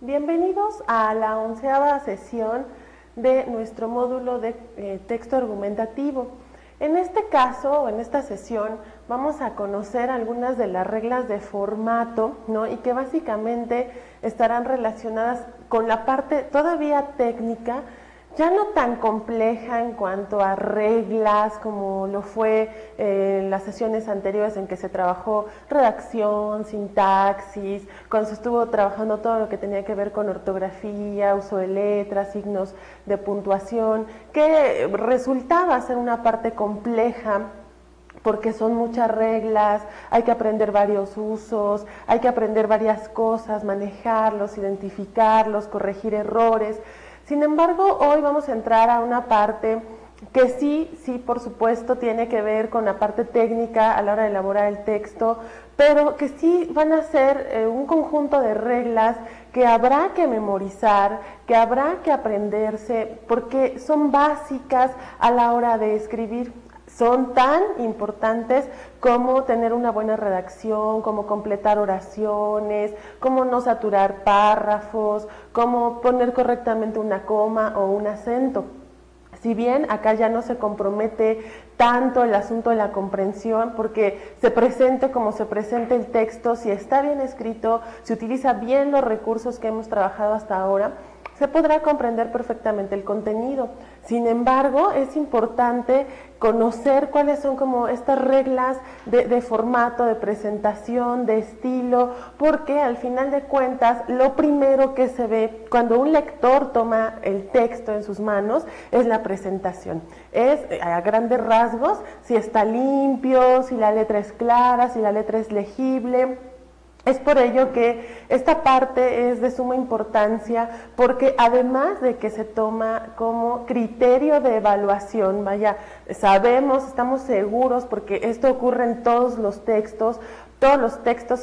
Bienvenidos a la 11ª sesión de nuestro módulo de texto argumentativo. En este caso, o en esta sesión, vamos a conocer algunas de las reglas de formato, ¿no? Y que básicamente estarán relacionadas con la parte todavía técnica, ya no tan compleja en cuanto a reglas como lo fue en las sesiones anteriores en que se trabajó redacción, sintaxis, cuando se estuvo trabajando todo lo que tenía que ver con ortografía, uso de letras, signos de puntuación, que resultaba ser una parte compleja porque son muchas reglas, hay que aprender varios usos, hay que aprender varias cosas, manejarlos, identificarlos, corregir errores. Sin embargo, hoy vamos a entrar a una parte que sí, por supuesto, tiene que ver con la parte técnica a la hora de elaborar el texto, pero que sí van a ser un conjunto de reglas que habrá que memorizar, que habrá que aprenderse, porque son básicas a la hora de escribir. Son tan importantes como tener una buena redacción, como completar oraciones, como no saturar párrafos, como poner correctamente una coma o un acento. Si bien acá ya no se compromete tanto el asunto de la comprensión, porque se presente como se presente el texto, si está bien escrito, si utiliza bien los recursos que hemos trabajado hasta ahora, se podrá comprender perfectamente el contenido. Sin embargo, es importante conocer cuáles son como estas reglas de formato, de presentación, de estilo, porque al final de cuentas, lo primero que se ve cuando un lector toma el texto en sus manos es la presentación. Es a grandes rasgos, si está limpio, si la letra es clara, si la letra es legible. Es por ello que esta parte es de suma importancia porque además de que se toma como criterio de evaluación, vaya, sabemos, estamos seguros porque esto ocurre en todos los textos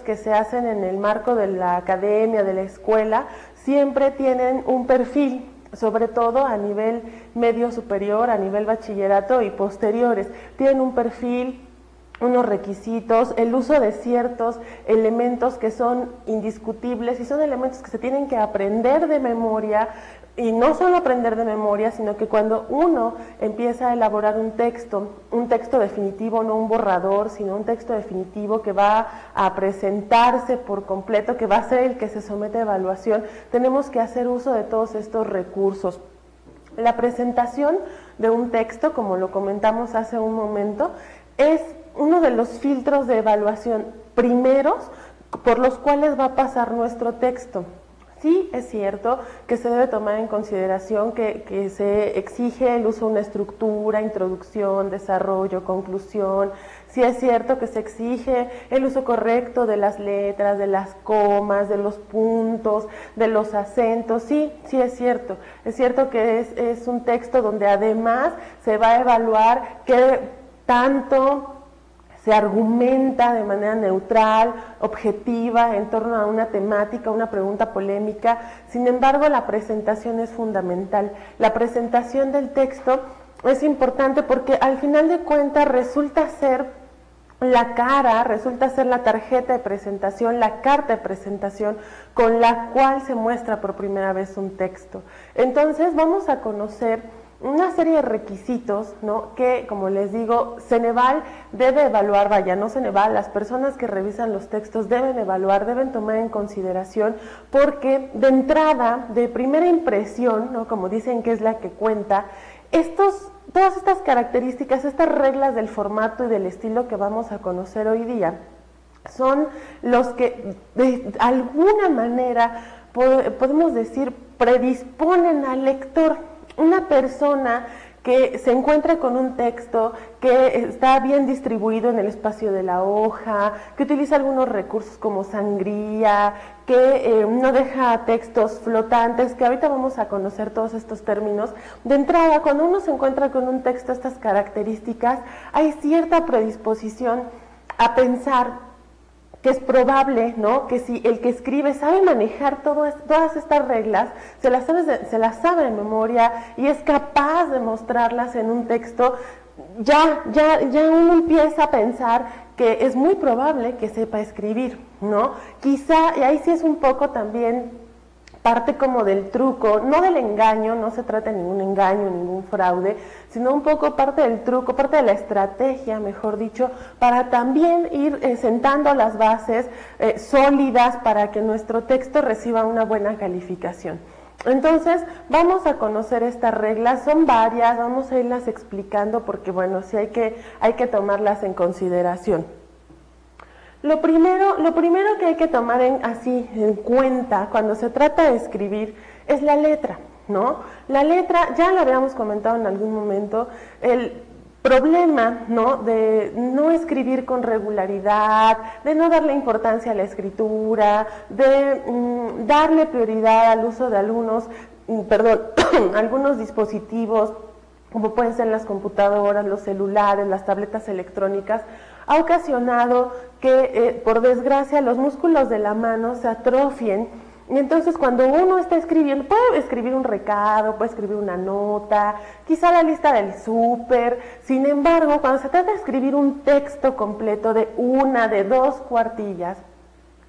que se hacen en el marco de la academia, de la escuela, siempre tienen un perfil, sobre todo a nivel medio superior, a nivel bachillerato y posteriores, tienen un perfil, unos requisitos, el uso de ciertos elementos que son indiscutibles y son elementos que se tienen que aprender de memoria, y no solo aprender de memoria, sino que cuando uno empieza a elaborar un texto definitivo, no un borrador, sino un texto definitivo que va a presentarse por completo, que va a ser el que se somete a evaluación, tenemos que hacer uso de todos estos recursos. La presentación de un texto, como lo comentamos hace un momento, es uno de los filtros de evaluación primeros por los cuales va a pasar nuestro texto. Sí, es cierto que se debe tomar en consideración que se exige el uso de una estructura, introducción, desarrollo, conclusión. Sí es cierto que se exige el uso correcto de las letras, de las comas, de los puntos, de los acentos. Sí es cierto. Es cierto que es un texto donde además se va a evaluar qué tanto se argumenta de manera neutral, objetiva, en torno a una temática, una pregunta polémica. Sin embargo, la presentación es fundamental. La presentación del texto es importante porque al final de cuentas resulta ser la cara, resulta ser la tarjeta de presentación, la carta de presentación con la cual se muestra por primera vez un texto. Entonces vamos a conocer una serie de requisitos, ¿no? Que, como les digo, Ceneval debe evaluar, no Ceneval, las personas que revisan los textos deben evaluar, deben tomar en consideración, porque de entrada, de primera impresión, ¿no? Como dicen que es la que cuenta, todas estas características, estas reglas del formato y del estilo que vamos a conocer hoy día, son los que de alguna manera podemos decir predisponen al lector. Una persona que se encuentra con un texto que está bien distribuido en el espacio de la hoja, que utiliza algunos recursos como sangría, que no deja textos flotantes, que ahorita vamos a conocer todos estos términos. De entrada, cuando uno se encuentra con un texto, estas características, hay cierta predisposición a pensar que es probable, ¿no?, que si el que escribe sabe manejar todas estas reglas, se las sabe de memoria y es capaz de mostrarlas en un texto, ya uno empieza a pensar que es muy probable que sepa escribir, ¿no? Quizá, y ahí sí es un poco también parte como del truco, no del engaño, no se trata de ningún engaño, ningún fraude, sino un poco parte del truco, parte de la estrategia, mejor dicho, para también ir sentando las bases sólidas para que nuestro texto reciba una buena calificación. Entonces, vamos a conocer estas reglas, son varias, vamos a irlas explicando porque, bueno, sí hay que tomarlas en consideración. Lo primero que hay que tomar en cuenta cuando se trata de escribir es la letra, ¿no? La letra, ya lo habíamos comentado en algún momento, el problema, ¿no?, de no escribir con regularidad, de no darle importancia a la escritura, de darle prioridad al uso de algunos dispositivos, como pueden ser las computadoras, los celulares, las tabletas electrónicas, ha ocasionado que, por desgracia, los músculos de la mano se atrofien. Y entonces cuando uno está escribiendo, puede escribir un recado, puede escribir una nota, quizá la lista del súper. Sin embargo, cuando se trata de escribir un texto completo de una, de 2 cuartillas,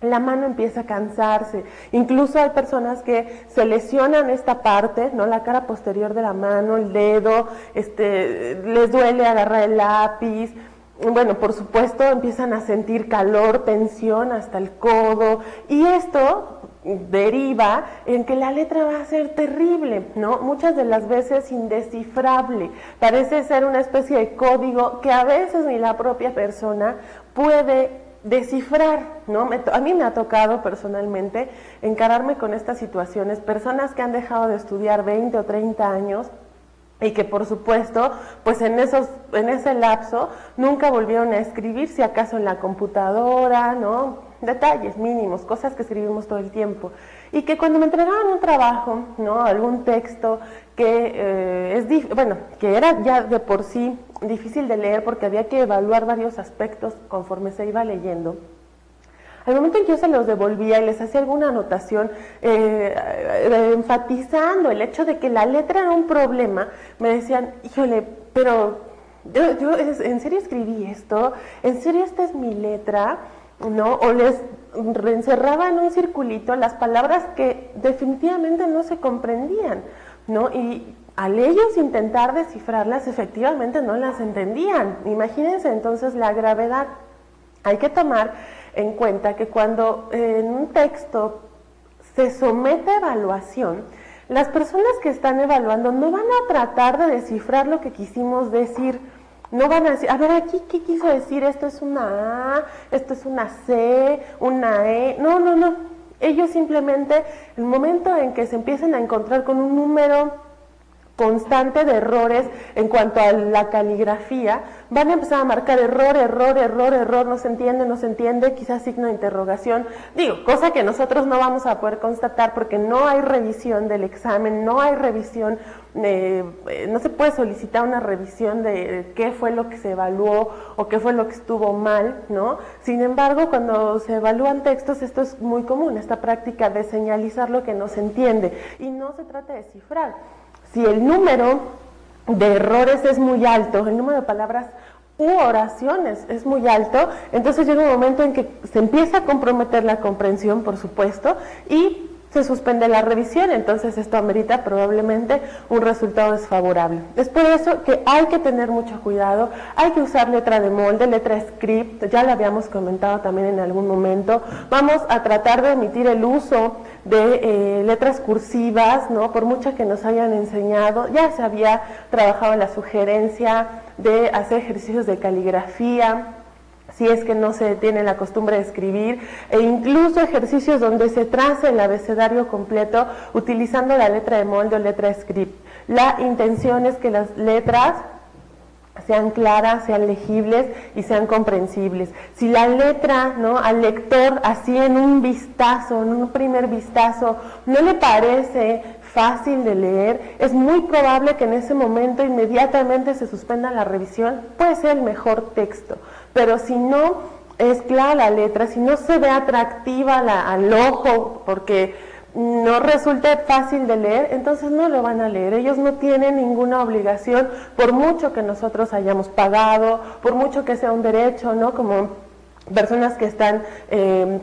la mano empieza a cansarse. Incluso hay personas que se lesionan esta parte, ¿no?, la cara posterior de la mano, el dedo, les duele agarrar el lápiz. Bueno, por supuesto, empiezan a sentir calor, tensión hasta el codo, y esto deriva en que la letra va a ser terrible, ¿no? Muchas de las veces indescifrable, parece ser una especie de código que a veces ni la propia persona puede descifrar, ¿no? A mí me ha tocado personalmente encararme con estas situaciones, personas que han dejado de estudiar 20 o 30 años, y que por supuesto, pues en ese lapso nunca volvieron a escribir, si acaso en la computadora, ¿no? Detalles mínimos, cosas que escribimos todo el tiempo. Y que cuando me entregaban un trabajo, ¿no?, algún texto que que era ya de por sí difícil de leer porque había que evaluar varios aspectos conforme se iba leyendo, al momento en que yo se los devolvía y les hacía alguna anotación enfatizando el hecho de que la letra era un problema, me decían, híjole, pero yo ¿en serio escribí esto? ¿En serio esta es mi letra? ¿No? O les encerraba en un circulito las palabras que definitivamente no se comprendían, ¿no? Y al ellos intentar descifrarlas, efectivamente no las entendían. Imagínense entonces la gravedad. Hay que tomar en cuenta que cuando en un texto se somete a evaluación, las personas que están evaluando no van a tratar de descifrar lo que quisimos decir, no van a decir, a ver, aquí, ¿qué quiso decir? Esto es una A, esto es una C, una E, no. Ellos simplemente, el momento en que se empiecen a encontrar con un número constante de errores en cuanto a la caligrafía, van a empezar a marcar error, no se entiende, quizás signo de interrogación, cosa que nosotros no vamos a poder constatar porque no hay revisión del examen, no hay revisión, no se puede solicitar una revisión de qué fue lo que se evaluó o qué fue lo que estuvo mal, ¿no? Sin embargo, cuando se evalúan textos, esto es muy común, esta práctica de señalizar lo que no se entiende, y no se trata de cifrar. Si el número de errores es muy alto, el número de palabras u oraciones es muy alto, entonces llega un momento en que se empieza a comprometer la comprensión, por supuesto, y se suspende la revisión, entonces esto amerita probablemente un resultado desfavorable. Es por eso que hay que tener mucho cuidado, hay que usar letra de molde, letra script, ya lo habíamos comentado también en algún momento. Vamos a tratar de omitir el uso de letras cursivas, ¿no? Por mucho que nos hayan enseñado, ya se había trabajado la sugerencia de hacer ejercicios de caligrafía, si es que no se tiene la costumbre de escribir, e incluso ejercicios donde se trace el abecedario completo utilizando la letra de molde o letra script. La intención es que las letras sean claras, sean legibles y sean comprensibles. Si la letra, ¿no?, al lector así en un vistazo, en un primer vistazo, no le parece fácil de leer, es muy probable que en ese momento inmediatamente se suspenda la revisión, puede ser el mejor texto, pero si no es clara la letra, si no se ve atractiva al ojo, porque no resulta fácil de leer, entonces no lo van a leer. Ellos no tienen ninguna obligación, por mucho que nosotros hayamos pagado, por mucho que sea un derecho, ¿no?, como personas que están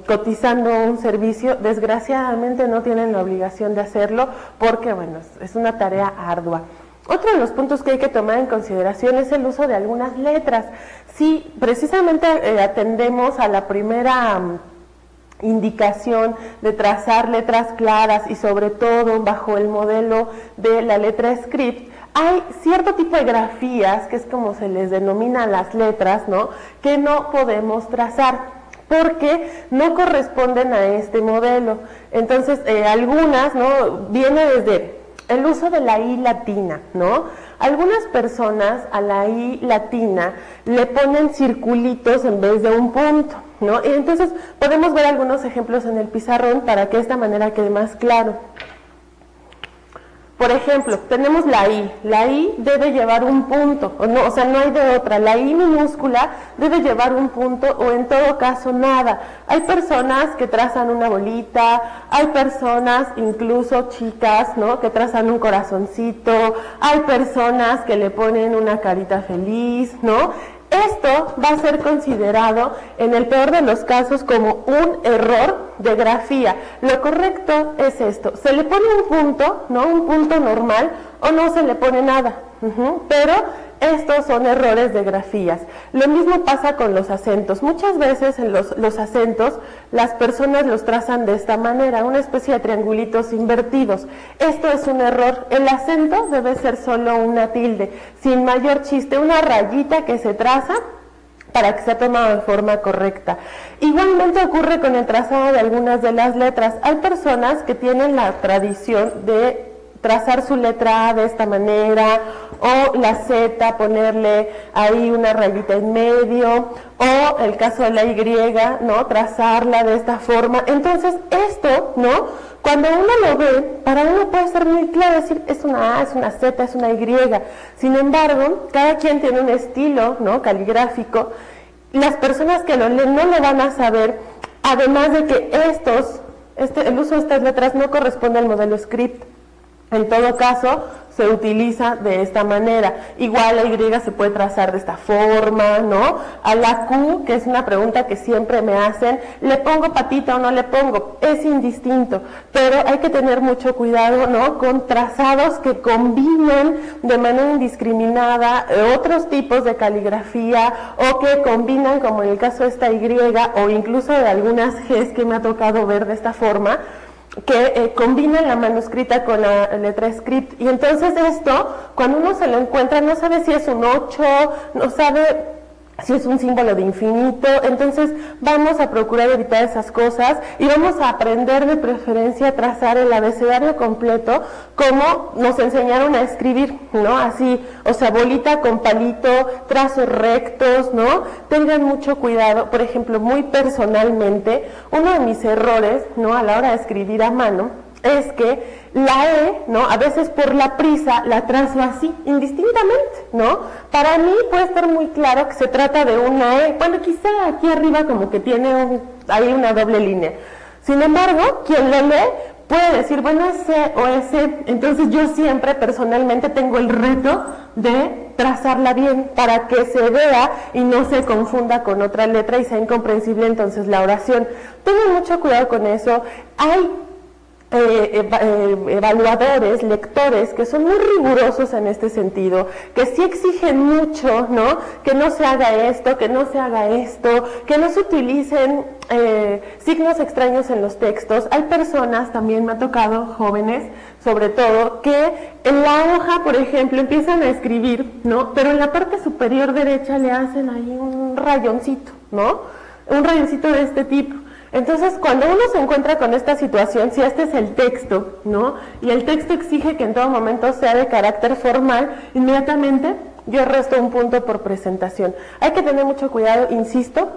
cotizando un servicio, desgraciadamente no tienen la obligación de hacerlo porque, bueno, es una tarea ardua. Otro de los puntos que hay que tomar en consideración es el uso de algunas letras. Si precisamente atendemos a la primera indicación de trazar letras claras y sobre todo bajo el modelo de la letra script, hay cierto tipo de grafías, que es como se les denomina las letras, ¿no?, que no podemos trazar porque no corresponden a este modelo. Entonces, algunas, ¿no?, viene desde el uso de la I latina, ¿no? Algunas personas a la I latina le ponen circulitos en vez de un punto, ¿no? Y entonces podemos ver algunos ejemplos en el pizarrón para que de esta manera quede más claro. Por ejemplo, tenemos la I debe llevar un punto, o sea, no hay de otra, la I minúscula debe llevar un punto o en todo caso nada. Hay personas que trazan una bolita, hay personas, incluso chicas, ¿no?, que trazan un corazoncito, hay personas que le ponen una carita feliz, ¿no? Esto va a ser considerado, en el peor de los casos, como un error de grafía. Lo correcto es esto: se le pone un punto, ¿no?, un punto normal, o no se le pone nada. Pero estos son errores de grafías. Lo mismo pasa con los acentos. Muchas veces en los acentos las personas los trazan de esta manera, una especie de triangulitos invertidos. Esto es un error. El acento debe ser solo una tilde, sin mayor chiste, una rayita que se traza para que sea tomado de forma correcta. Igualmente ocurre con el trazado de algunas de las letras. Hay personas que tienen la tradición de trazar su letra A de esta manera, o la Z, ponerle ahí una rayita en medio, o el caso de la Y, ¿no?, trazarla de esta forma. Entonces esto, ¿no?, cuando uno lo ve, para uno puede ser muy claro decir es una A, es una Z, es una Y. Sin embargo, cada quien tiene un estilo, ¿no?, caligráfico. Las personas que lo leen no lo van a saber, además de que el uso de estas letras no corresponde al modelo script. En todo caso, se utiliza de esta manera. Igual la Y se puede trazar de esta forma, ¿no? A la Q, que es una pregunta que siempre me hacen, ¿le pongo patita o no le pongo? Es indistinto, pero hay que tener mucho cuidado, ¿no?, con trazados que combinen de manera indiscriminada otros tipos de caligrafía, o que combinan, como en el caso de esta Y, o incluso de algunas Gs que me ha tocado ver de esta forma, que combinan la manuscrita con la letra script. Y entonces esto, cuando uno se lo encuentra, no sabe si es un 8, no sabe si es un símbolo de infinito. Entonces vamos a procurar evitar esas cosas y vamos a aprender de preferencia a trazar el abecedario completo como nos enseñaron a escribir, ¿no? Así, o sea, bolita con palito, trazos rectos, ¿no? Tengan mucho cuidado. Por ejemplo, muy personalmente, uno de mis errores, ¿no?, a la hora de escribir a mano, es que la E, ¿no?, a veces por la prisa la trazo así, indistintamente, ¿no? Para mí puede estar muy claro que se trata de una E, bueno, quizá aquí arriba como que tiene ahí una doble línea. Sin embargo, quien lo lee puede decir, bueno, es C o es C. Entonces yo siempre personalmente tengo el reto de trazarla bien para que se vea y no se confunda con otra letra y sea incomprensible entonces la oración. Tengan mucho cuidado con eso. Hay evaluadores, lectores que son muy rigurosos en este sentido, que sí exigen mucho, ¿no?, que no se haga esto, que no se haga esto, que no se utilicen signos extraños en los textos. Hay personas, también me ha tocado, jóvenes sobre todo, que en la hoja, por ejemplo, empiezan a escribir, ¿no?, pero en la parte superior derecha le hacen ahí un rayoncito, ¿no?, un rayoncito de este tipo. Entonces, cuando uno se encuentra con esta situación, si este es el texto, ¿no?, y el texto exige que en todo momento sea de carácter formal, inmediatamente yo resto un punto por presentación. Hay que tener mucho cuidado, insisto,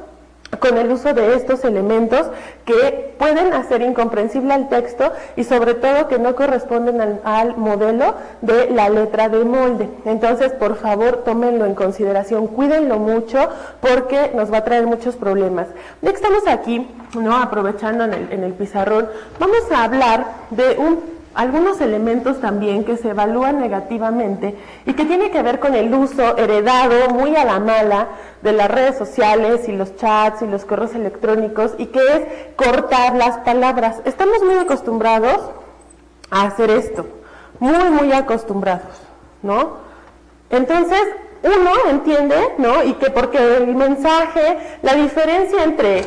con el uso de estos elementos que pueden hacer incomprensible al texto y sobre todo que no corresponden al modelo de la letra de molde. Entonces, por favor, tómenlo en consideración, cuídenlo mucho porque nos va a traer muchos problemas. Ya que estamos aquí, ¿no?, aprovechando en el pizarrón, vamos a hablar de un algunos elementos también que se evalúan negativamente y que tiene que ver con el uso heredado muy a la mala de las redes sociales y los chats y los correos electrónicos, y que es cortar las palabras. Estamos muy acostumbrados a hacer esto, muy acostumbrados, ¿no? Entonces, uno entiende, ¿no? Y que porque el mensaje, la diferencia entre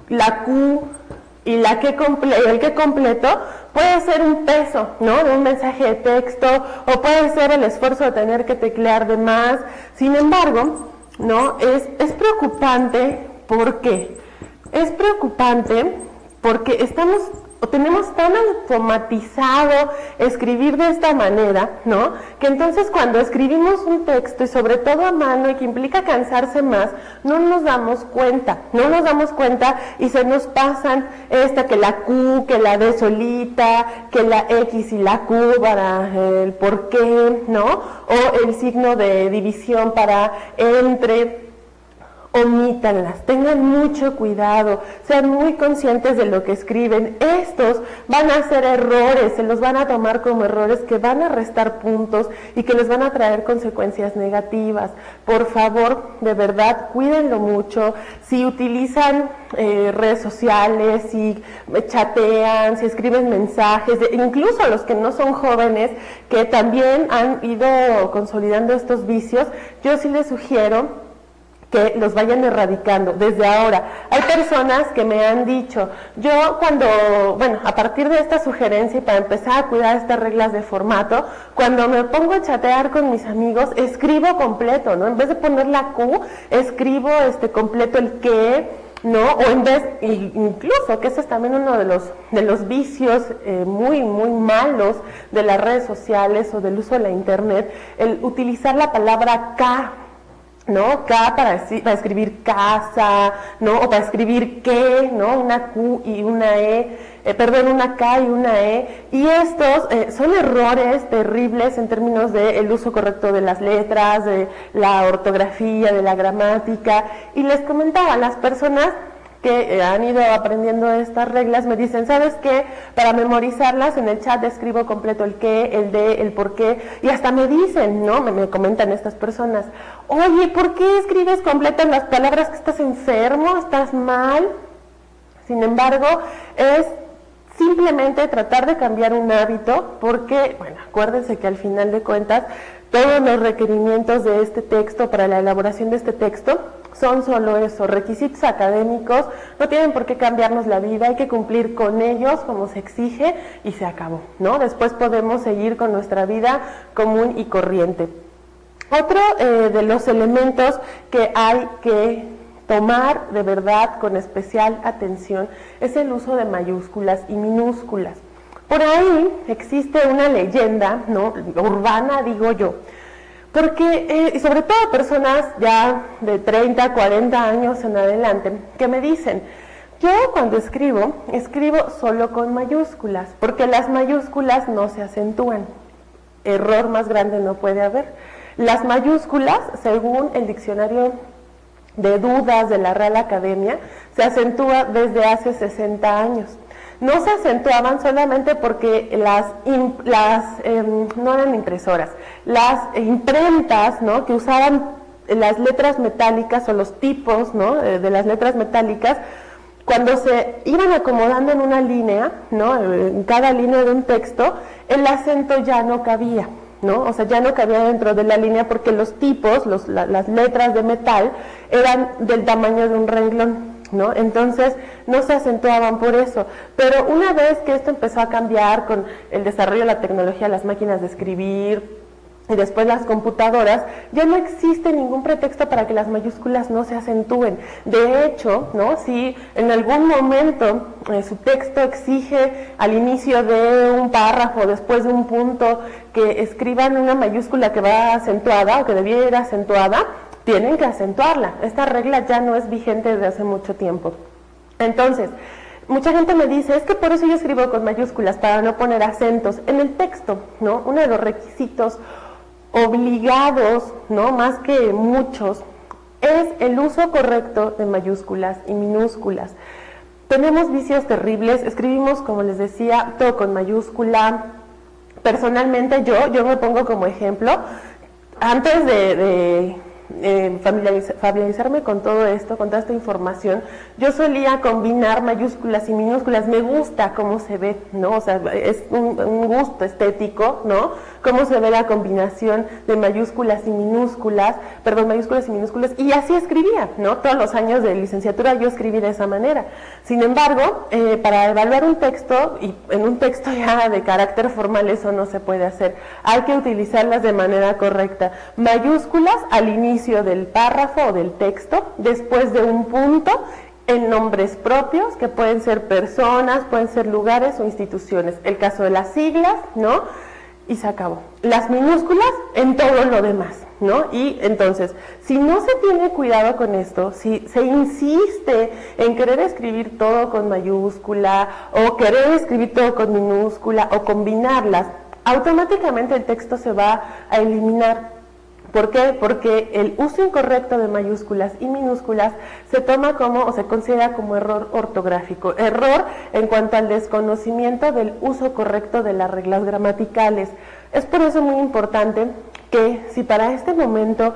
la Q y el que completo puede ser un peso, ¿no? De un mensaje de texto, o puede ser el esfuerzo de tener que teclear de más. Sin embargo, ¿no? Es preocupante. ¿Por qué? Es preocupante porque tenemos tan automatizado escribir de esta manera, ¿no? Que entonces cuando escribimos un texto, y sobre todo a mano, y que implica cansarse más, no nos damos cuenta y se nos pasan que la Q, que la D solita, que la X y la Q para el por qué, ¿no? O el signo de división para entre. Omítanlas, tengan mucho cuidado, sean muy conscientes de lo que escriben. Estos van a ser errores, se los van a tomar como errores que van a restar puntos y que les van a traer consecuencias negativas. Por favor, de verdad, cuídenlo mucho. Si utilizan redes sociales, si chatean, si escriben mensajes, incluso los que no son jóvenes, que también han ido consolidando estos vicios, yo sí les sugiero que los vayan erradicando desde ahora. Hay personas que me han dicho, yo a partir de esta sugerencia y para empezar a cuidar estas reglas de formato, cuando me pongo a chatear con mis amigos, escribo completo, ¿no? En vez de poner la Q, escribo completo el qué, ¿no? O en vez, incluso, que ese es también uno de los vicios muy malos de las redes sociales o del uso de la internet, el utilizar la palabra K, ¿no? K para escribir casa, ¿no? O para escribir qué, ¿no? Una Q y una una K y una E. Y estos son errores terribles en términos del uso correcto de las letras, de la ortografía, de la gramática. Y les comentaba, las personas que han ido aprendiendo estas reglas me dicen, ¿sabes qué? Para memorizarlas en el chat escribo completo el qué, el de, el por qué, y hasta me dicen, ¿no? Me comentan estas personas, oye, ¿por qué escribes completas las palabras? ¿Que estás enfermo? ¿Estás mal? Sin embargo, es simplemente tratar de cambiar un hábito, porque, bueno, acuérdense que al final de cuentas, todos los requerimientos de este texto, para la elaboración de este texto, son solo eso, requisitos académicos, no tienen por qué cambiarnos la vida, hay que cumplir con ellos como se exige y se acabó, ¿no? Después podemos seguir con nuestra vida común y corriente. Otro de los elementos que hay que tomar de verdad con especial atención es el uso de mayúsculas y minúsculas. Por ahí existe una leyenda, ¿no? Urbana, digo yo, porque, y sobre todo personas ya de 30, 40 años en adelante, que me dicen, yo cuando escribo solo con mayúsculas, porque las mayúsculas no se acentúan. Error más grande no puede haber. Las mayúsculas, según el diccionario de dudas de la Real Academia, se acentúa desde hace 60 años. No se acentuaban solamente porque no eran impresoras, las imprentas, ¿no? Que usaban las letras metálicas o los tipos, ¿no? De las letras metálicas, cuando se iban acomodando en una línea, ¿no? En cada línea de un texto, el acento ya no cabía, ¿no? O sea, ya no cabía dentro de la línea porque los tipos, las letras de metal, eran del tamaño de un renglón, ¿no? Entonces no se acentuaban por eso, pero una vez que esto empezó a cambiar con el desarrollo de la tecnología, las máquinas de escribir y después las computadoras, ya no existe ningún pretexto para que las mayúsculas no se acentúen. De hecho, ¿no? Si en algún momento su texto exige al inicio de un párrafo, después de un punto, que escriban una mayúscula que va acentuada o que debiera ir acentuada, tienen que acentuarla. Esta regla ya no es vigente desde hace mucho tiempo. Entonces, mucha gente me dice, es que por eso yo escribo con mayúsculas, para no poner acentos en el texto, ¿no? Uno de los requisitos obligados, ¿no? Más que muchos, es el uso correcto de mayúsculas y minúsculas. Tenemos vicios terribles, escribimos, como les decía, todo con mayúscula, personalmente yo me pongo como ejemplo, antes de familiarizarme con todo esto, con toda esta información, yo solía combinar mayúsculas y minúsculas. Me gusta cómo se ve, ¿no? O sea, es un gusto estético, ¿no? Cómo se ve la combinación de mayúsculas y minúsculas, y así escribía, ¿no? Todos los años de licenciatura yo escribí de esa manera. Sin embargo, para evaluar un texto, y en un texto ya de carácter formal eso no se puede hacer, hay que utilizarlas de manera correcta. Mayúsculas al inicio del párrafo o del texto, después de un punto, en nombres propios, que pueden ser personas, pueden ser lugares o instituciones. El caso de las siglas, ¿no? Y se acabó. Las minúsculas en todo lo demás, ¿no? Y entonces, si no se tiene cuidado con esto, si se insiste en querer escribir todo con mayúscula, o querer escribir todo con minúscula, o combinarlas, automáticamente el texto se va a eliminar. ¿Por qué? Porque el uso incorrecto de mayúsculas y minúsculas se toma como, o se considera como error ortográfico, error en cuanto al desconocimiento del uso correcto de las reglas gramaticales. Es por eso muy importante que si para este momento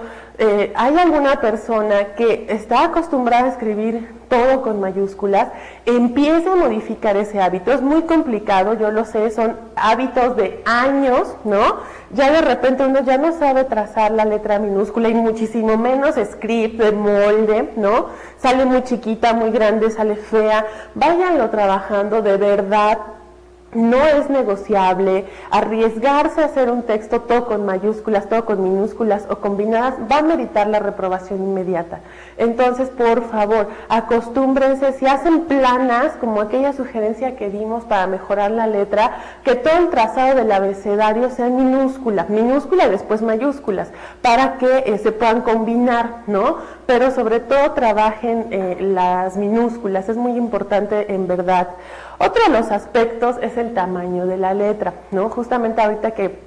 hay alguna persona que está acostumbrada a escribir todo con mayúsculas, empiece a modificar ese hábito. Es muy complicado, yo lo sé, son hábitos de años, ¿no? Ya de repente uno ya no sabe trazar la letra minúscula y muchísimo menos script de molde, ¿no? Sale muy chiquita, muy grande, sale fea. Váyanlo trabajando de verdad. No es negociable arriesgarse a hacer un texto todo con mayúsculas, todo con minúsculas o combinadas, va a meritar la reprobación inmediata. Entonces, por favor, acostúmbrense, si hacen planas, como aquella sugerencia que dimos para mejorar la letra, que todo el trazado del abecedario sea en minúscula y después mayúsculas, para que se puedan combinar, ¿no? Pero sobre todo trabajen las minúsculas, es muy importante en verdad. Otro de los aspectos es el tamaño de la letra, ¿no? Justamente ahorita que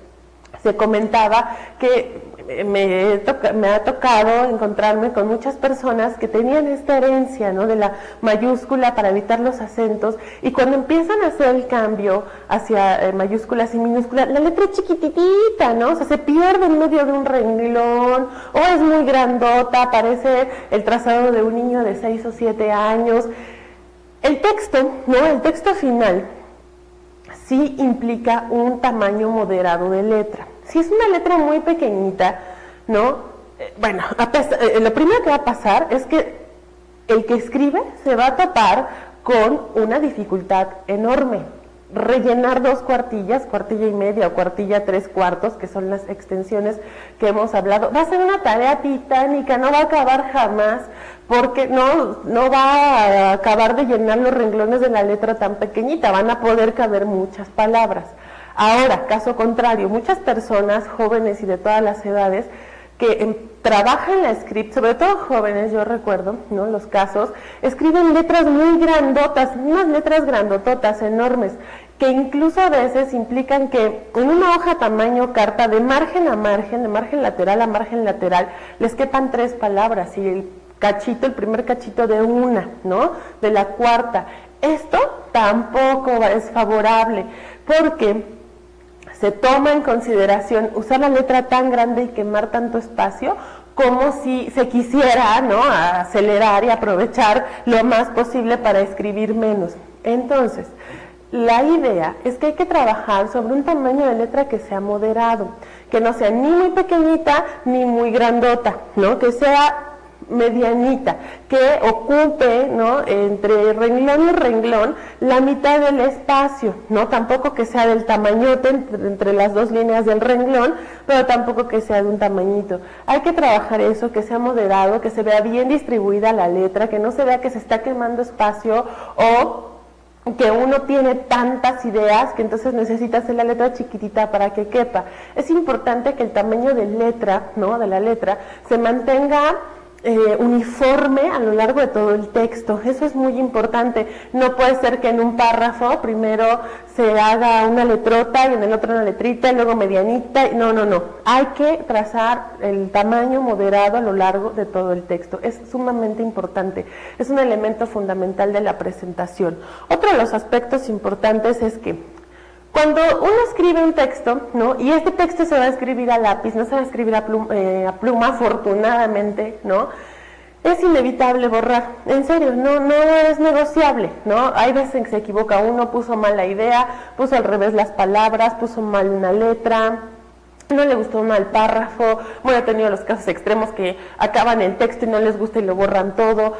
se comentaba que me ha tocado encontrarme con muchas personas que tenían esta herencia, ¿no? De la mayúscula para evitar los acentos, y cuando empiezan a hacer el cambio hacia mayúsculas y minúsculas, la letra es chiquititita, ¿no? O sea, se pierde en medio de un renglón, o es muy grandota, parece el trazado de un niño de 6 o 7 años. El texto, ¿no? El texto final sí implica un tamaño moderado de letra. Si es una letra muy pequeñita, ¿no? Bueno, lo primero que va a pasar es que el que escribe se va a topar con una dificultad enorme. Rellenar 2 cuartillas, cuartilla y media o cuartilla 3/4, que son las extensiones que hemos hablado, va a ser una tarea titánica, no va a acabar jamás, porque no va a acabar de llenar los renglones de la letra tan pequeñita, van a poder caber muchas palabras. Ahora, caso contrario, muchas personas, jóvenes y de todas las edades, que trabajan la script, sobre todo jóvenes, yo recuerdo, ¿no? Los casos, escriben letras muy grandotas, unas letras grandototas, enormes, que incluso a veces implican que en una hoja tamaño carta, de margen a margen, de margen lateral a margen lateral, les quepan 3 palabras, y el primer cachito de una, ¿no? De la cuarta. Esto tampoco es favorable, porque se toma en consideración usar la letra tan grande y quemar tanto espacio como si se quisiera, ¿no? Acelerar y aprovechar lo más posible para escribir menos. Entonces, la idea es que hay que trabajar sobre un tamaño de letra que sea moderado, que no sea ni muy pequeñita ni muy grandota, ¿no? Que sea medianita, que ocupe, ¿no? Entre renglón y renglón la mitad del espacio, ¿no? Tampoco que sea del tamañote entre las 2 líneas del renglón, pero tampoco que sea de un tamañito. Hay que trabajar eso, que sea moderado, que se vea bien distribuida la letra, que no se vea que se está quemando espacio, o que uno tiene tantas ideas que entonces necesita hacer la letra chiquitita para que quepa. Es importante que el tamaño de letra, ¿no? De la letra se mantenga uniforme a lo largo de todo el texto. Eso es muy importante. No puede ser que en un párrafo primero se haga una letrota y en el otro una letrita y luego medianita. No. Hay que trazar el tamaño moderado a lo largo de todo el texto. Es sumamente importante. Es un elemento fundamental de la presentación. Otro de los aspectos importantes es que Cuando uno escribe un texto, ¿no? Y este texto se va a escribir a lápiz, no se va a escribir a pluma afortunadamente, ¿no? Es inevitable borrar, en serio, no es negociable, ¿no? Hay veces en que se equivoca uno, puso mal la idea, puso al revés las palabras, puso mal una letra, no le gustó mal párrafo. Bueno, he tenido los casos extremos que acaban el texto y no les gusta y lo borran todo.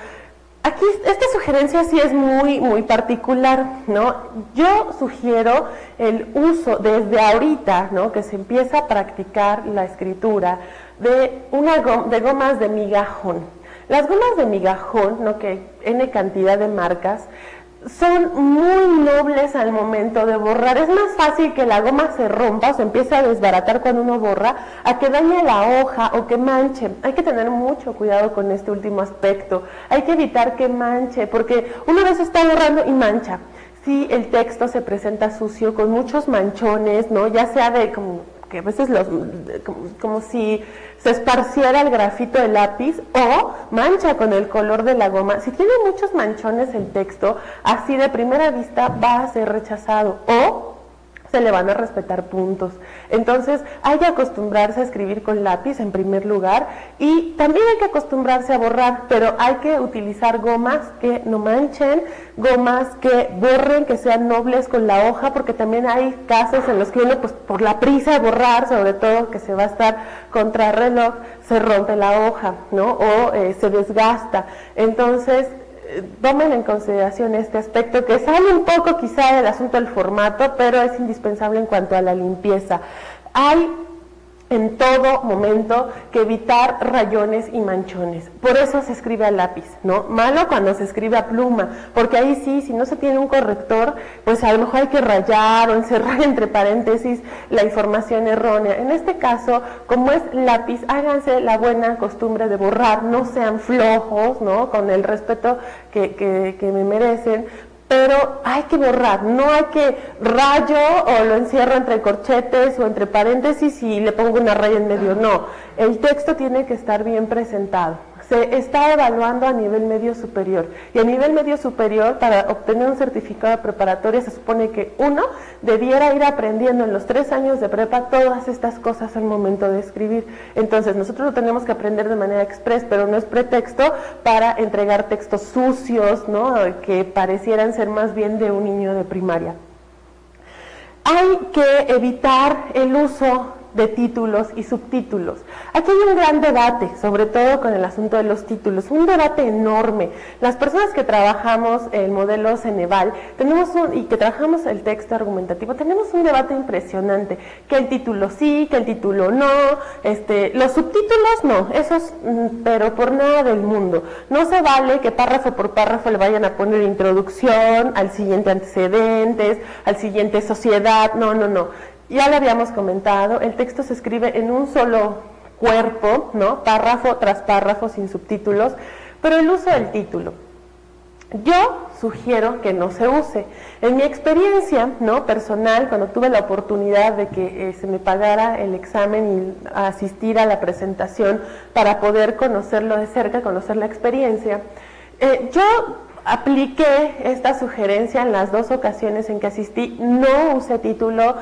Aquí esta sugerencia sí es muy particular, ¿no? Yo sugiero el uso desde ahorita, ¿no? Que se empieza a practicar la escritura de gomas de migajón. Las gomas de migajón, ¿no? Que N cantidad de marcas, son muy nobles al momento de borrar. Es más fácil que la goma se rompa o se empiece a desbaratar cuando uno borra, a que dañe la hoja o que manche. Hay que tener mucho cuidado con este último aspecto. Hay que evitar que manche, porque uno a veces está borrando y mancha. Si el texto se presenta sucio, con muchos manchones, ¿no? Ya sea de que a veces como si se esparciera el grafito de lápiz o mancha con el color de la goma. Si tiene muchos manchones el texto, así de primera vista va a ser rechazado o se le van a respetar puntos. Entonces hay que acostumbrarse a escribir con lápiz en primer lugar y también hay que acostumbrarse a borrar, pero hay que utilizar gomas que no manchen, gomas que borren, que sean nobles con la hoja, porque también hay casos en los que uno, pues por la prisa de borrar, sobre todo que se va a estar contra reloj, se rompe la hoja, ¿no? O se desgasta. Entonces, tomen en consideración este aspecto que sale un poco quizá del asunto del formato, pero es indispensable en cuanto a la limpieza. Hay en todo momento que evitar rayones y manchones. Por eso se escribe a lápiz, ¿no? Malo cuando se escribe a pluma, porque ahí sí, si no se tiene un corrector, pues a lo mejor hay que rayar o encerrar entre paréntesis la información errónea. En este caso, como es lápiz, háganse la buena costumbre de borrar, no sean flojos, ¿no? Con el respeto que me merecen, pero hay que borrar, no hay que rayo o lo encierro entre corchetes o entre paréntesis y le pongo una raya en medio, no. El texto tiene que estar bien presentado. Se está evaluando a nivel medio superior y a nivel medio superior, para obtener un certificado de preparatoria, se supone que uno debiera ir aprendiendo en los 3 años de prepa todas estas cosas al momento de escribir. Entonces nosotros lo tenemos que aprender de manera express, pero no es pretexto para entregar textos sucios, ¿no? Que parecieran ser más bien de un niño de primaria. Hay que evitar el uso de títulos y subtítulos. Aquí hay un gran debate, sobre todo con el asunto de los títulos, un debate enorme. Las personas que trabajamos el modelo Ceneval y que trabajamos el texto argumentativo, tenemos un debate impresionante, que el título sí, que el título no, los subtítulos no, esos, pero por nada del mundo. No se vale que párrafo por párrafo le vayan a poner introducción, al siguiente antecedentes, al siguiente sociedad, no. Ya lo habíamos comentado, el texto se escribe en un solo cuerpo, ¿no? Párrafo tras párrafo sin subtítulos, pero el uso del título, yo sugiero que no se use. En mi experiencia, ¿no? Personal, cuando tuve la oportunidad de que se me pagara el examen y asistir a la presentación para poder conocerlo de cerca, conocer la experiencia, yo apliqué esta sugerencia en las 2 ocasiones en que asistí, no usé título.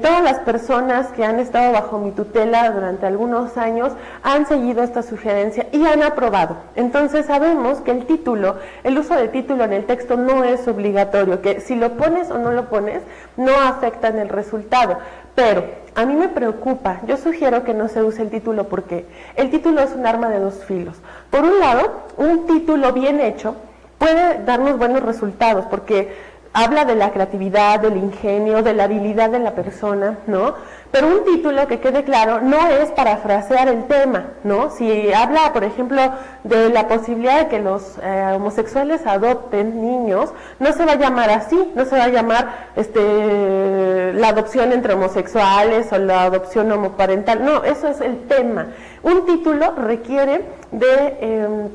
Todas las personas que han estado bajo mi tutela durante algunos años han seguido esta sugerencia y han aprobado. Entonces sabemos que el uso de título en el texto no es obligatorio, que si lo pones o no lo pones no afecta en el resultado. Pero a mí me preocupa, yo sugiero que no se use el título porque el título es un arma de 2 filos. Por un lado, un título bien hecho puede darnos buenos resultados porque habla de la creatividad, del ingenio, de la habilidad de la persona, ¿no? Pero un título, que quede claro, no es parafrasear el tema, ¿no? Si habla, por ejemplo, de la posibilidad de que los homosexuales adopten niños, no se va a llamar así, no se va a llamar la adopción entre homosexuales o la adopción homoparental, no, eso es el tema. Un título requiere de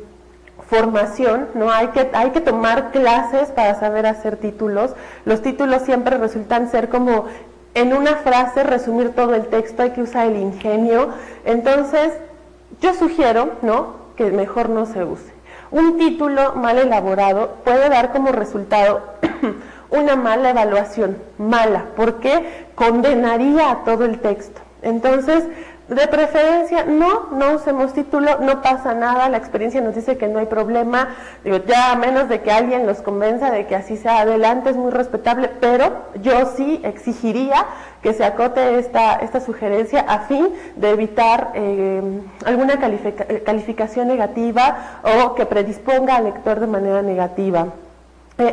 formación, ¿no? Hay que tomar clases para saber hacer títulos. Los títulos siempre resultan ser como en una frase resumir todo el texto, hay que usar el ingenio. Entonces, yo sugiero, ¿no?, que mejor no se use. Un título mal elaborado puede dar como resultado una mala evaluación, mala, porque condenaría a todo el texto. Entonces, de preferencia, no usemos título, no pasa nada, la experiencia nos dice que no hay problema, digo, ya a menos de que alguien los convenza de que así sea, adelante, es muy respetable, pero yo sí exigiría que se acote esta sugerencia a fin de evitar alguna calificación negativa o que predisponga al lector de manera negativa.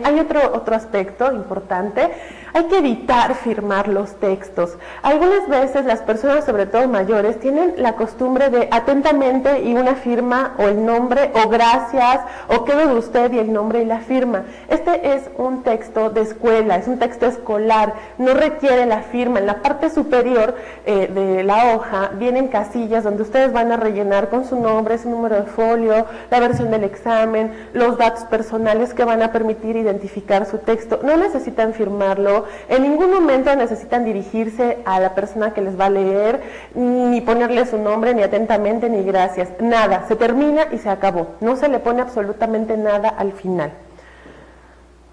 Hay otro aspecto importante, hay que evitar firmar los textos. Algunas veces las personas, sobre todo mayores, tienen la costumbre de atentamente y una firma o el nombre o gracias o quedo de usted y el nombre y la firma. Este es un texto de escuela, es un texto escolar, no requiere la firma. En la parte superior de la hoja vienen casillas donde ustedes van a rellenar con su nombre, su número de folio, la versión del examen, los datos personales que van a permitir identificar su texto. No necesitan firmarlo, en ningún momento necesitan dirigirse a la persona que les va a leer, ni ponerle su nombre, ni atentamente, ni gracias, nada, se termina y se acabó, no se le pone absolutamente nada al final.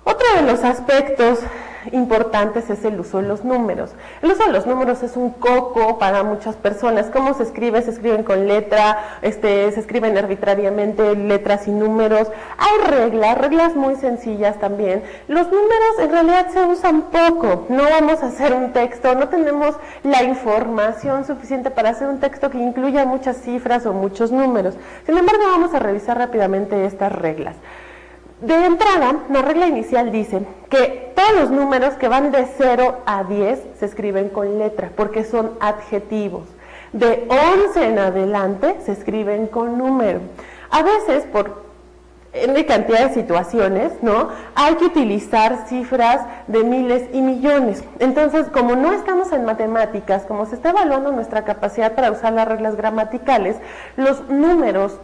Otro de los aspectos importantes es el uso de los números. El uso de los números es un coco para muchas personas. ¿Cómo se escribe? Se escriben con letra, se escriben arbitrariamente letras y números. Hay reglas muy sencillas también. Los números en realidad se usan poco. No vamos a hacer un texto, no tenemos la información suficiente para hacer un texto que incluya muchas cifras o muchos números. Sin embargo, vamos a revisar rápidamente estas reglas. De entrada, la regla inicial dice que todos los números que van de 0 a 10 se escriben con letra, porque son adjetivos. De 11 en adelante se escriben con número. A veces, por N cantidad de situaciones, ¿no?, hay que utilizar cifras de miles y millones. Entonces, como no estamos en matemáticas, como se está evaluando nuestra capacidad para usar las reglas gramaticales, los números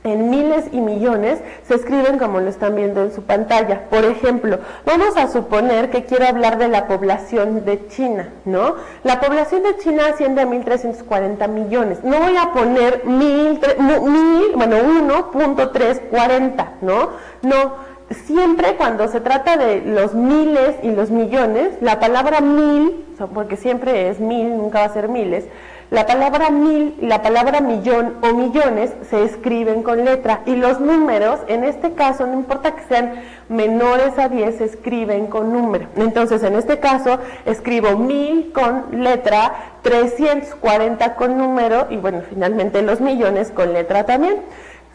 en miles y millones se escriben como lo están viendo en su pantalla. Por ejemplo, vamos a suponer que quiero hablar de la población de China, ¿no? La población de China asciende a 1.340 millones. No voy a poner 1.340, ¿no? No. Siempre cuando se trata de los miles y los millones, la palabra mil, porque siempre es mil, nunca va a ser miles, la palabra mil y la palabra millón o millones se escriben con letra y los números, en este caso, no importa que sean menores a 10, se escriben con número. Entonces, en este caso, escribo 1000 con letra, 340 con número y, bueno, finalmente los millones con letra también.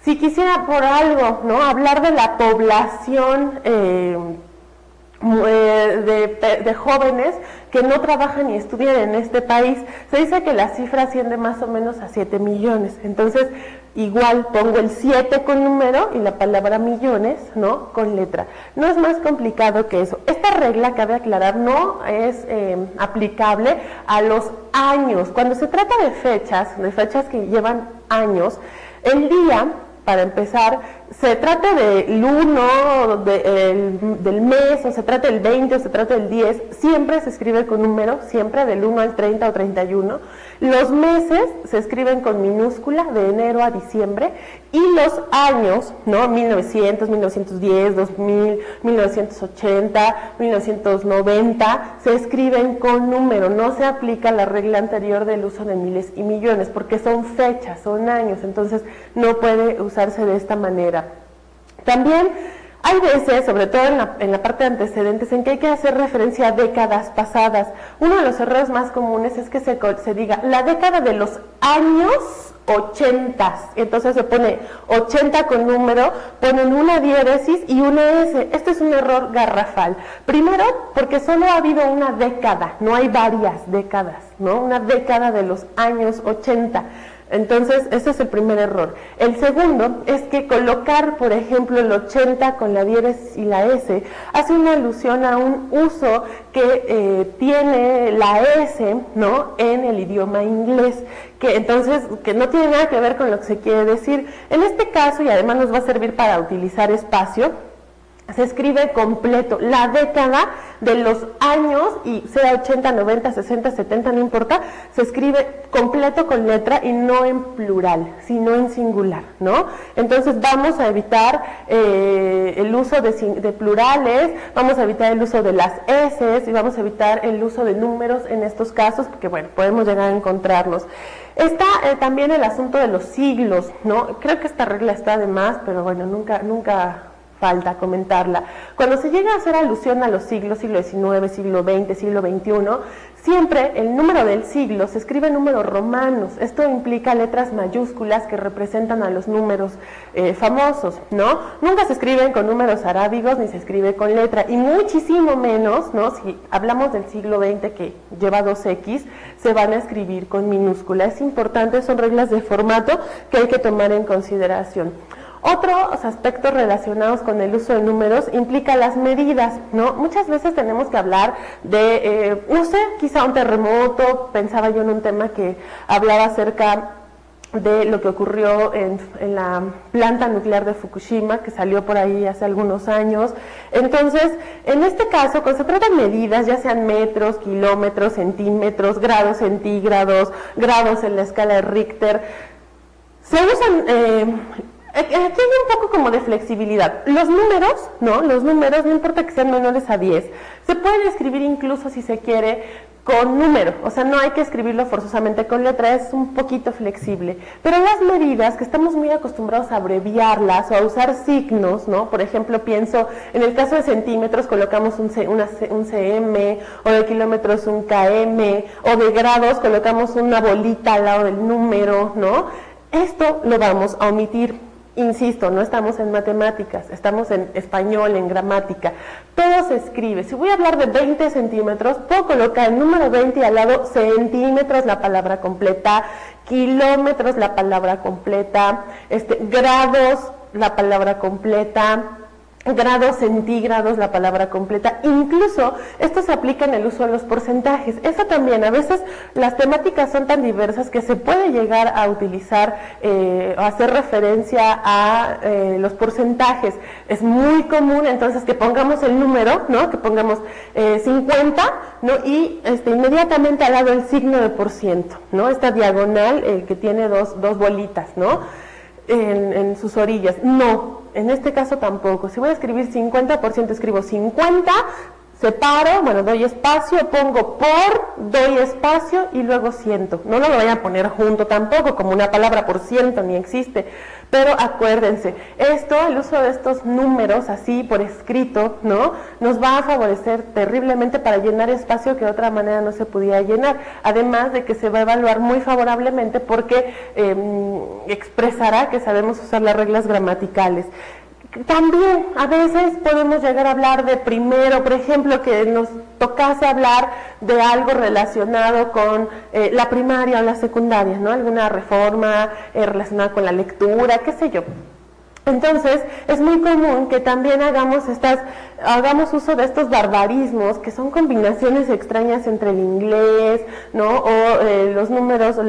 Si quisiera por algo, ¿no?, hablar de la población de jóvenes que no trabajan ni estudian en este país, se dice que la cifra asciende más o menos a 7 millones. Entonces, igual pongo el 7 con número y la palabra millones, ¿no?, con letra. No es más complicado que eso. Esta regla, cabe aclarar, no es aplicable a los años. Cuando se trata de fechas que llevan años, el día, para empezar, se trata del 1 del mes, o se trata del 20, o se trata del 10, siempre se escribe con número, siempre del 1 al 30 o 31. Los meses se escriben con minúscula, de enero a diciembre, y los años, ¿no?, 1900, 1910, 2000, 1980, 1990, se escriben con número. No se aplica la regla anterior del uso de miles y millones, porque son fechas, son años, entonces no puede usarse de esta manera. También hay veces, sobre todo en la parte de antecedentes, en que hay que hacer referencia a décadas pasadas. Uno de los errores más comunes es que se diga la década de los años 80, entonces se pone 80 con número, ponen una diéresis y una S. Este es un error garrafal. Primero, porque solo ha habido una década, no hay varias décadas, ¿no? Una década de los años 80. Entonces, ese es el primer error. El segundo es que colocar, por ejemplo, el 80 con la diéresis y la S hace una alusión a un uso que tiene la S, ¿no?, en el idioma inglés, que no tiene nada que ver con lo que se quiere decir. En este caso, y además nos va a servir para utilizar espacio, se escribe completo. La década de los años, y sea 80, 90, 60, 70, no importa, se escribe completo con letra y no en plural, sino en singular, ¿no? Entonces vamos a evitar el uso de plurales, vamos a evitar el uso de las S y vamos a evitar el uso de números en estos casos, porque bueno, podemos llegar a encontrarlos. Está también el asunto de los siglos, ¿no? Creo que esta regla está de más, pero bueno, nunca falta comentarla. Cuando se llega a hacer alusión a los siglos, siglo XIX, siglo XX, siglo XXI, siempre el número del siglo se escribe en números romanos. Esto implica letras mayúsculas que representan a los números famosos, ¿no? Nunca se escriben con números arábigos ni se escribe con letra, y muchísimo menos, ¿no? Si hablamos del siglo XX que lleva 2X, se van a escribir con minúscula. Es importante, son reglas de formato que hay que tomar en consideración. Otros aspectos relacionados con el uso de números implica las medidas, ¿no? Muchas veces tenemos que hablar de, no sé, quizá un terremoto. Pensaba yo en un tema que hablaba acerca de lo que ocurrió en la planta nuclear de Fukushima, que salió por ahí hace algunos años. Entonces, en este caso, cuando se trata de medidas, ya sean metros, kilómetros, centímetros, grados centígrados, grados en la escala de Richter, se usan... Aquí hay un poco como de flexibilidad. Los números, no importa que sean menores a 10, se pueden escribir incluso si se quiere con número, o sea, no hay que escribirlo forzosamente con letra, es un poquito flexible. Pero las medidas, que estamos muy acostumbrados a abreviarlas o a usar signos, ¿no? Por ejemplo, pienso, en el caso de centímetros colocamos un cm, o de kilómetros un km, o de grados colocamos una bolita al lado del número, ¿no? Esto lo vamos a omitir. Insisto, no estamos en matemáticas, estamos en español, en gramática. Todo se escribe. Si voy a hablar de 20 centímetros, puedo colocar el número 20 y al lado centímetros, la palabra completa, kilómetros, la palabra completa, grados, la palabra completa, grados centígrados, la palabra completa. Incluso esto se aplica en el uso de los porcentajes. Eso también, a veces las temáticas son tan diversas que se puede llegar a utilizar o hacer referencia a los porcentajes. Es muy común entonces que pongamos el número, ¿no? Que pongamos 50, ¿no? Y inmediatamente al lado el signo de por ciento, ¿no? Esta diagonal que tiene dos bolitas, ¿no? En sus orillas. No, en este caso tampoco. Si voy a escribir 50%, escribo 50, separo, bueno, doy espacio, pongo por, doy espacio y luego ciento. No lo voy a poner junto tampoco, como una palabra por ciento, ni existe. Pero acuérdense, el uso de estos números así por escrito, ¿no? Nos va a favorecer terriblemente para llenar espacio que de otra manera no se pudiera llenar. Además de que se va a evaluar muy favorablemente porque expresará que sabemos usar las reglas gramaticales. También a veces podemos llegar a hablar de primero, por ejemplo, que nos tocase hablar de algo relacionado con la primaria o la secundaria, ¿no? Alguna reforma relacionada con la lectura, qué sé yo. Entonces, es muy común que también hagamos uso de estos barbarismos, que son combinaciones extrañas entre el inglés, ¿no? O los números, o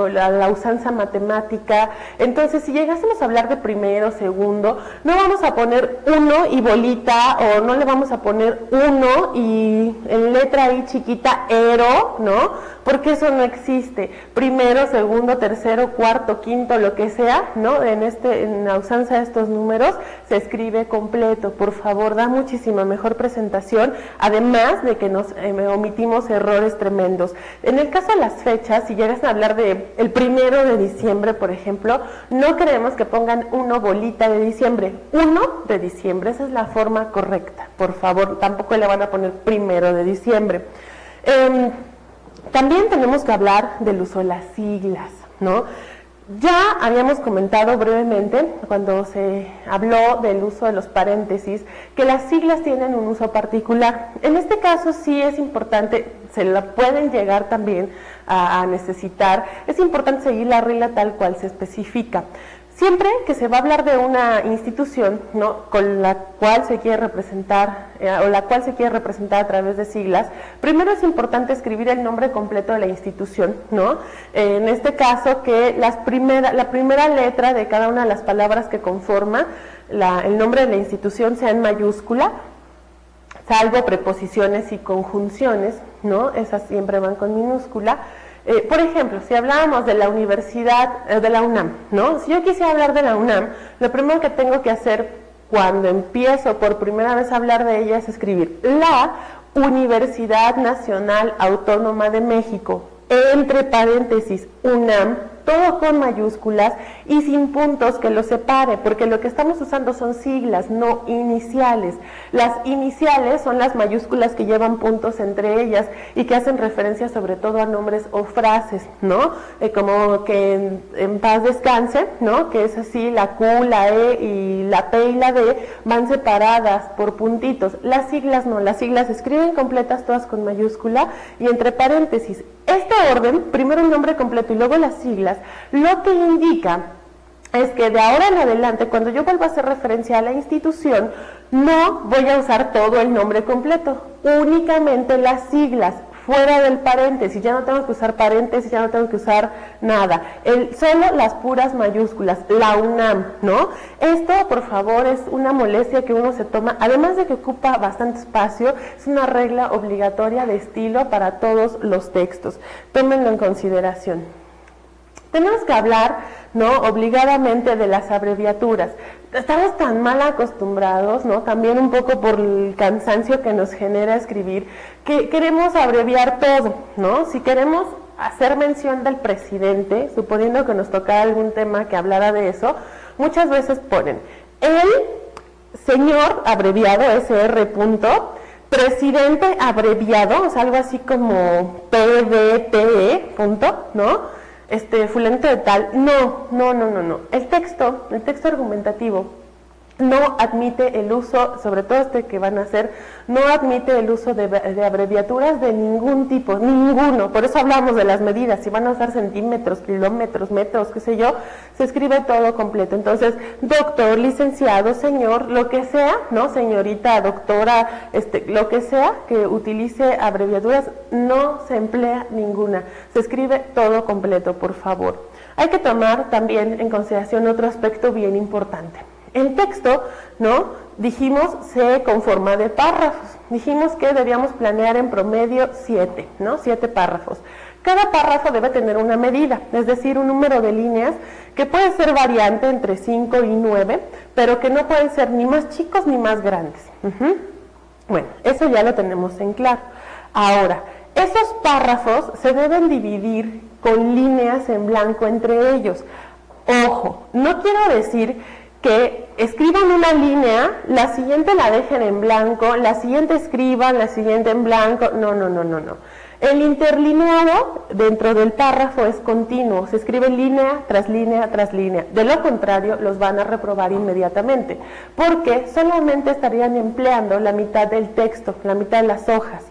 la usanza matemática. Entonces, si llegásemos a hablar de primero, segundo, no vamos a poner uno y bolita, o no le vamos a poner uno y en letra ahí chiquita, ero, ¿no? Porque eso no existe. Primero, segundo, tercero, cuarto, quinto, lo que sea, ¿no? En la usanza de estos números se escribe completo. Por favor, da muchísima mejor presentación, además de que nos omitimos errores tremendos. En el caso de las fechas, si llegas a hablar de el 1 de diciembre, por ejemplo, no queremos que pongan uno bolita de diciembre. 1 de diciembre, esa es la forma correcta. Por favor, tampoco le van a poner 1 de diciembre. También tenemos que hablar del uso de las siglas, ¿no? Ya habíamos comentado brevemente, cuando se habló del uso de los paréntesis, que las siglas tienen un uso particular. En este caso sí es importante, se la pueden llegar también a necesitar, es importante seguir la regla tal cual se especifica. Siempre que se va a hablar de una institución, ¿no?, con la cual se quiere representar o la cual se quiere representar a través de siglas, primero es importante escribir el nombre completo de la institución, ¿no? En este caso que la primera letra de cada una de las palabras que conforma el nombre de la institución sea en mayúscula, salvo preposiciones y conjunciones, ¿no? Esas siempre van con minúscula. Por ejemplo, si hablábamos de la universidad, de la UNAM, ¿no? Si yo quisiera hablar de la UNAM, lo primero que tengo que hacer cuando empiezo por primera vez a hablar de ella es escribir la Universidad Nacional Autónoma de México, entre paréntesis, UNAM, todo con mayúsculas y sin puntos que lo separe, porque lo que estamos usando son siglas, no iniciales. Las iniciales son las mayúsculas que llevan puntos entre ellas y que hacen referencia sobre todo a nombres o frases, ¿no? Como que en paz descanse, ¿no? Que es así, la Q, la E y la P y la D van separadas por puntitos. Las siglas no, las siglas se escriben completas todas con mayúscula y entre paréntesis. Este orden, primero el nombre completo y luego las siglas, lo que indica es que de ahora en adelante, cuando yo vuelva a hacer referencia a la institución, no voy a usar todo el nombre completo, únicamente las siglas, fuera del paréntesis, ya no tengo que usar paréntesis, ya no tengo que usar nada, solo las puras mayúsculas, la UNAM, ¿no? Esto, por favor, es una molestia que uno se toma, además de que ocupa bastante espacio, es una regla obligatoria de estilo para todos los textos, tómenlo en consideración. Tenemos que hablar, ¿no?, obligadamente de las abreviaturas. Estamos tan mal acostumbrados, ¿no?, también un poco por el cansancio que nos genera escribir, que queremos abreviar todo, ¿no? Si queremos hacer mención del presidente, suponiendo que nos tocara algún tema que hablara de eso, muchas veces ponen el señor abreviado, SR punto, presidente abreviado, o sea, algo así como PDTE punto, ¿no? Fulanito de tal, no. El texto argumentativo no admite el uso, sobre todo que van a hacer, no admite el uso de abreviaturas de ningún tipo, ninguno. Por eso hablamos de las medidas, si van a usar centímetros, kilómetros, metros, qué sé yo, se escribe todo completo. Entonces, doctor, licenciado, señor, lo que sea, ¿no? Señorita, doctora, lo que sea que utilice abreviaturas, no se emplea ninguna. Se escribe todo completo, por favor. Hay que tomar también en consideración otro aspecto bien importante. El texto, ¿no?, dijimos, se conforma de párrafos. Dijimos que debíamos planear en promedio 7, ¿no? 7 párrafos. Cada párrafo debe tener una medida, es decir, un número de líneas que puede ser variante entre 5 y 9, pero que no pueden ser ni más chicos ni más grandes. Bueno, eso ya lo tenemos en claro. Ahora, esos párrafos se deben dividir con líneas en blanco entre ellos. Ojo, no quiero decir que escriban una línea, la siguiente la dejen en blanco, la siguiente escriban, la siguiente en blanco, no. El interlineado dentro del párrafo es continuo, se escribe línea tras línea tras línea, de lo contrario los van a reprobar inmediatamente, porque solamente estarían empleando la mitad del texto, la mitad de las hojas,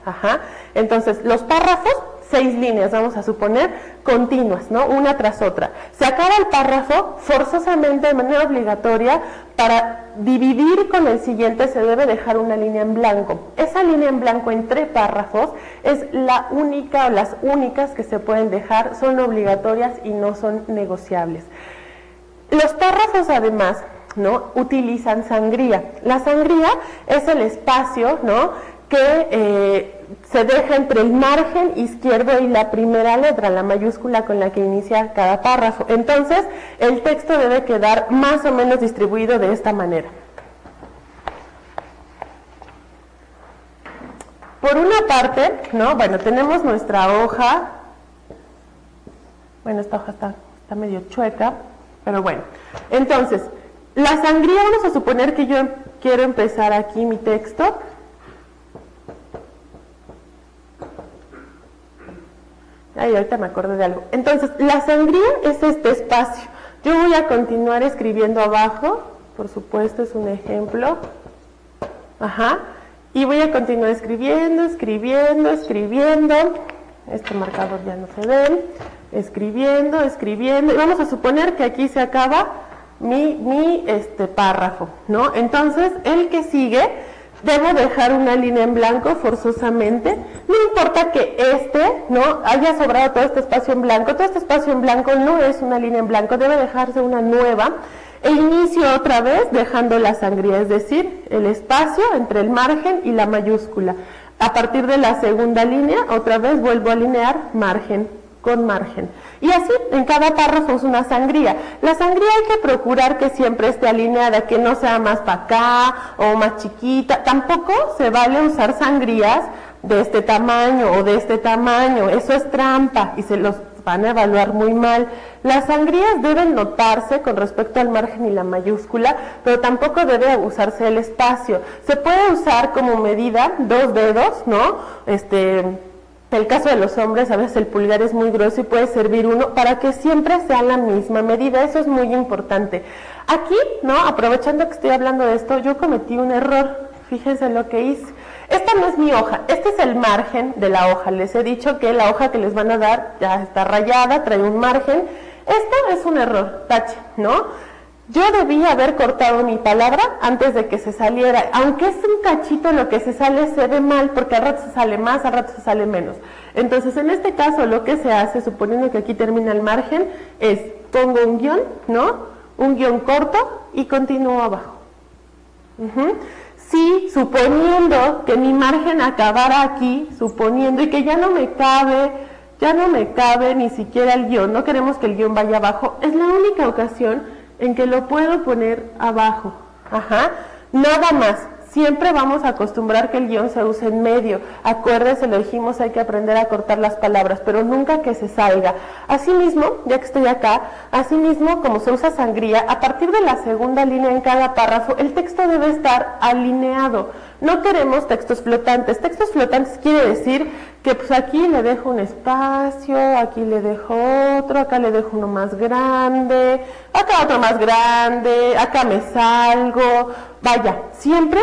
Entonces, los párrafos, 6 líneas, vamos a suponer, continuas, ¿no? Una tras otra. Se acaba el párrafo, forzosamente, de manera obligatoria, para dividir con el siguiente se debe dejar una línea en blanco. Esa línea en blanco entre párrafos es la única o las únicas que se pueden dejar, son obligatorias y no son negociables. Los párrafos, además, ¿no?, utilizan sangría. La sangría es el espacio, ¿no?, que se deja entre el margen izquierdo y la primera letra, la mayúscula con la que inicia cada párrafo. Entonces, el texto debe quedar más o menos distribuido de esta manera. Por una parte, ¿no?, bueno, tenemos nuestra hoja. Bueno, esta hoja está medio chueca, pero bueno. Entonces, la sangría, vamos a suponer que yo quiero empezar aquí mi texto. Ay, ahorita me acordé de algo. Entonces, la sangría es este espacio. Yo voy a continuar escribiendo abajo, por supuesto, es un ejemplo. Y voy a continuar escribiendo. Este marcador ya no se ve. Escribiendo. Y vamos a suponer que aquí se acaba mi párrafo, ¿no? Entonces, el que sigue, debo dejar una línea en blanco forzosamente, no importa que no haya sobrado todo este espacio en blanco no es una línea en blanco, debe dejarse una nueva, e inicio otra vez dejando la sangría, es decir, el espacio entre el margen y la mayúscula. A partir de la segunda línea, otra vez vuelvo a alinear margen con margen. Y así, en cada párrafo es una sangría. La sangría hay que procurar que siempre esté alineada, que no sea más para acá o más chiquita. Tampoco se vale usar sangrías de este tamaño o de este tamaño. Eso es trampa y se los van a evaluar muy mal. Las sangrías deben notarse con respecto al margen y la mayúscula, pero tampoco debe usarse el espacio. Se puede usar como medida 2 dedos, ¿no? En el caso de los hombres, a veces el pulgar es muy grueso y puede servir uno para que siempre sea la misma medida. Eso es muy importante. Aquí, ¿no? Aprovechando que estoy hablando de esto, yo cometí un error. Fíjense lo que hice. Esta no es mi hoja, este es el margen de la hoja. Les he dicho que la hoja que les van a dar ya está rayada, trae un margen. Esto es un error, tache, ¿no? Yo debía haber cortado mi palabra antes de que se saliera, aunque es un cachito lo que se sale, se ve mal, porque al rato se sale más, al rato se sale menos. Entonces, en este caso, lo que se hace, suponiendo que aquí termina el margen, es pongo un guión, ¿no? Un guión corto y continúo abajo. Si, suponiendo que mi margen acabara aquí, suponiendo, y que ya no me cabe ni siquiera el guión, no queremos que el guión vaya abajo, es la única ocasión en que lo puedo poner abajo, nada más. Siempre vamos a acostumbrar que el guión se use en medio. Acuérdense, lo dijimos, hay que aprender a cortar las palabras, pero nunca que se salga. Asimismo, ya que estoy acá, asimismo, como se usa sangría, a partir de la segunda línea en cada párrafo, el texto debe estar alineado. No queremos textos flotantes. Textos flotantes quiere decir que pues aquí le dejo un espacio, aquí le dejo otro, acá le dejo uno más grande, acá otro más grande, acá me salgo. Vaya, siempre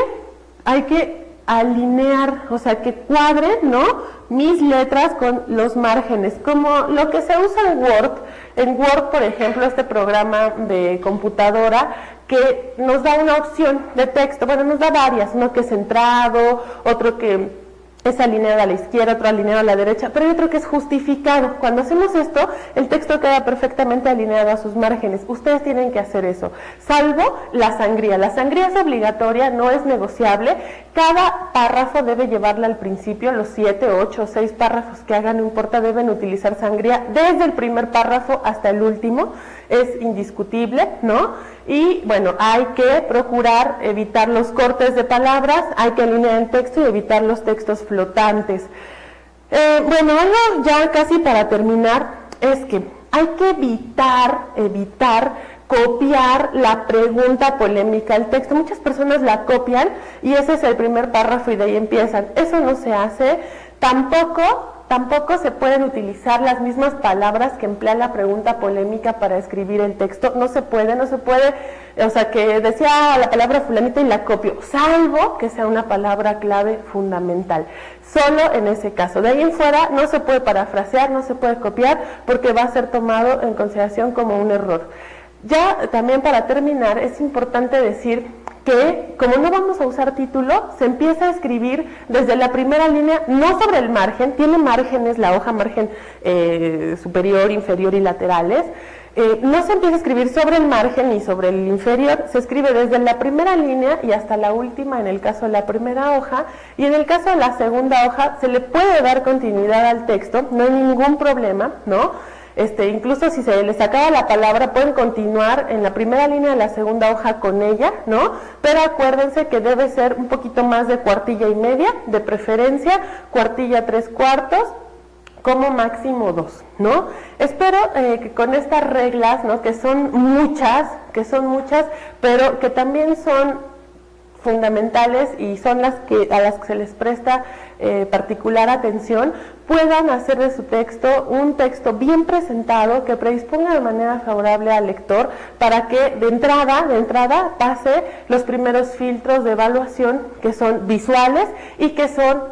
hay que alinear, o sea, que cuadren, ¿no?, mis letras con los márgenes, como lo que se usa en Word. En Word, por ejemplo, este programa de computadora que nos da una opción de texto, bueno, nos da varias, uno que es centrado, otro que es alineado a la izquierda, otro alineado a la derecha, pero hay otro que es justificado. Cuando hacemos esto, el texto queda perfectamente alineado a sus márgenes. Ustedes tienen que hacer eso, salvo la sangría. La sangría es obligatoria, no es negociable. Cada párrafo debe llevarla al principio, los 7, 8 o 6 párrafos que hagan, no importa, deben utilizar sangría desde el primer párrafo hasta el último. Es indiscutible, ¿no? Y bueno, hay que procurar evitar los cortes de palabras, hay que alinear el texto y evitar los textos flotantes. Bueno, algo ya casi para terminar es que hay que evitar copiar la pregunta polémica al texto. Muchas personas la copian y ese es el primer párrafo y de ahí empiezan. Eso no se hace. Tampoco se pueden utilizar las mismas palabras que emplea la pregunta polémica para escribir el texto. No se puede, o sea, que decía la palabra fulanita y la copio, salvo que sea una palabra clave fundamental. Solo en ese caso. De ahí en fuera no se puede parafrasear, no se puede copiar, porque va a ser tomado en consideración como un error. Ya también para terminar, es importante decir que como no vamos a usar título, se empieza a escribir desde la primera línea, no sobre el margen, tiene márgenes la hoja, margen superior, inferior y laterales. No se empieza a escribir sobre el margen ni sobre el inferior, se escribe desde la primera línea y hasta la última en el caso de la primera hoja, y en el caso de la segunda hoja se le puede dar continuidad al texto, no hay ningún problema, ¿no? Incluso si se les acaba la palabra, pueden continuar en la primera línea de la segunda hoja con ella, ¿no? Pero acuérdense que debe ser un poquito más de cuartilla y media, de preferencia, cuartilla 3/4, como máximo 2, ¿no? Espero que con estas reglas, ¿no?, que son muchas, pero que también son fundamentales y son a las que se les presta particular atención, puedan hacer de su texto un texto bien presentado que predisponga de manera favorable al lector para que de entrada pase los primeros filtros de evaluación que son visuales y que son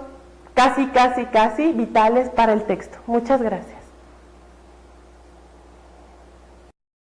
casi vitales para el texto. Muchas gracias.